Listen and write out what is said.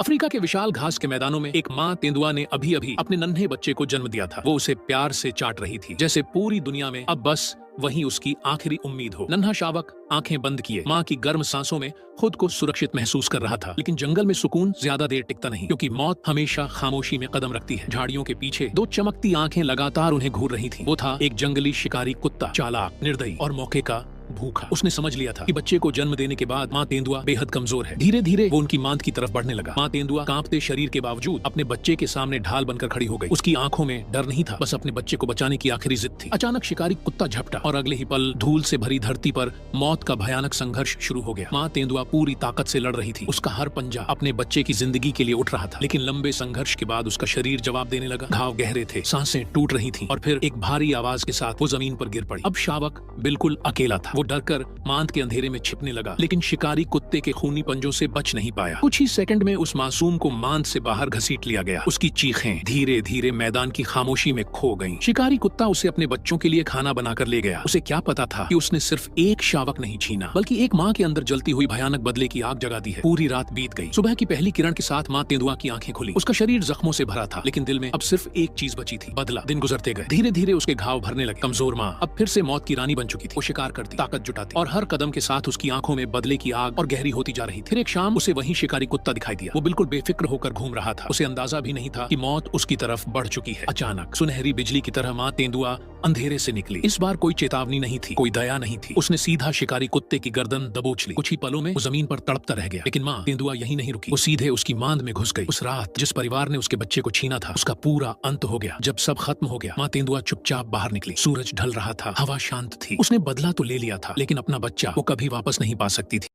Africa के विशाल घास के मैदानों में एक माँ तेंदुआ ने अभी अभी अपने नन्हे बच्चे को जन्म दिया था। वो उसे प्यार से चाट रही थी, जैसे पूरी दुनिया में अब बस वही उसकी आखिरी उम्मीद हो। नन्हा शावक आंखें बंद किए माँ की गर्म सांसों में खुद को सुरक्षित महसूस कर रहा था। लेकिन जंगल में सुकून ज्यादा देर टिकता नहीं, क्योंकि मौत हमेशा खामोशी में कदम रखती है। झाड़ियों के पीछे दो चमकती आंखें लगातार उन्हें घूर रही थी। वो था एक जंगली शिकारी कुत्ता, चालाक, निर्दयी और मौके का भूखा। उसने समझ लिया था कि बच्चे को जन्म देने के बाद माँ तेंदुआ बेहद कमजोर है। धीरे धीरे वो उनकी मांद की तरफ बढ़ने लगा। माँ तेंदुआ कांपते शरीर के बावजूद अपने बच्चे के सामने ढाल बनकर खड़ी हो गई। उसकी आंखों में डर नहीं था, बस अपने बच्चे को बचाने की आखिरी जिद थी। अचानक शिकारी कुत्ता झपटा और अगले ही पल धूल से भरी धरती पर मौत का भयानक संघर्ष शुरू हो गया। माँ तेंदुआ पूरी ताकत से लड़ रही थी। उसका हर पंजा अपने बच्चे की जिंदगी के लिए उठ रहा था। लेकिन लंबे संघर्ष के बाद उसका शरीर जवाब देने लगा। घाव गहरे थे, सांसें टूट रही थी और फिर एक भारी आवाज के साथ वो जमीन पर गिर पड़ी। अब शावक बिल्कुल अकेला था। वो डरकर मांद के अंधेरे में छिपने लगा, लेकिन शिकारी कुत्ते के खूनी पंजों से बच नहीं पाया। कुछ ही सेकंड में उस मासूम को मांद से बाहर घसीट लिया गया। उसकी चीखें धीरे धीरे मैदान की खामोशी में खो गईं। शिकारी कुत्ता उसे अपने बच्चों के लिए खाना बनाकर ले गया। उसे क्या पता था कि उसने सिर्फ एक शावक नहीं छीना, बल्कि एक माँ के अंदर जलती हुई भयानक बदले की आग जगा दी है। पूरी रात बीत गई। सुबह की पहली किरण के साथ माँ तेंदुआ की आंखें खुली। उसका शरीर जख्मों से भरा था, लेकिन दिल में अब सिर्फ एक चीज बची थी, बदला। दिन गुजरते गए, धीरे धीरे उसके घाव भरने लगे। कमजोर माँ अब फिर से मौत की रानी बन चुकी थी। वो शिकार करती, ताकत जुटाती और हर कदम के साथ उसकी आंखों में बदले की आग और गहरी होती जा रही थी। फिर एक शाम उसे वही शिकारी कुत्ता दिखाई दिया। वो बिल्कुल बेफिक्र होकर घूम रहा था। उसे अंदाजा भी नहीं था कि मौत उसकी तरफ बढ़ चुकी है। अचानक सुनहरी बिजली की तरह माँ तेंदुआ अंधेरे से निकली। इस बार कोई चेतावनी नहीं थी, कोई दया नहीं थी। उसने सीधा शिकारी कुत्ते की गर्दन दबोच ली। कुछ ही पलों में वो जमीन पर तड़पता रह गया। लेकिन माँ तेंदुआ यहीं नहीं रुकी। वो सीधे उसकी मांद में घुस गई। उस रात जिस परिवार ने उसके बच्चे को छीना था, उसका पूरा अंत हो गया। जब सब खत्म हो गया, माँ तेंदुआ चुपचाप बाहर निकली। सूरज ढल रहा था, हवा शांत थी। उसने बदला तो ले लिया था, लेकिन अपना बच्चा वो कभी वापस नहीं पा सकती थी।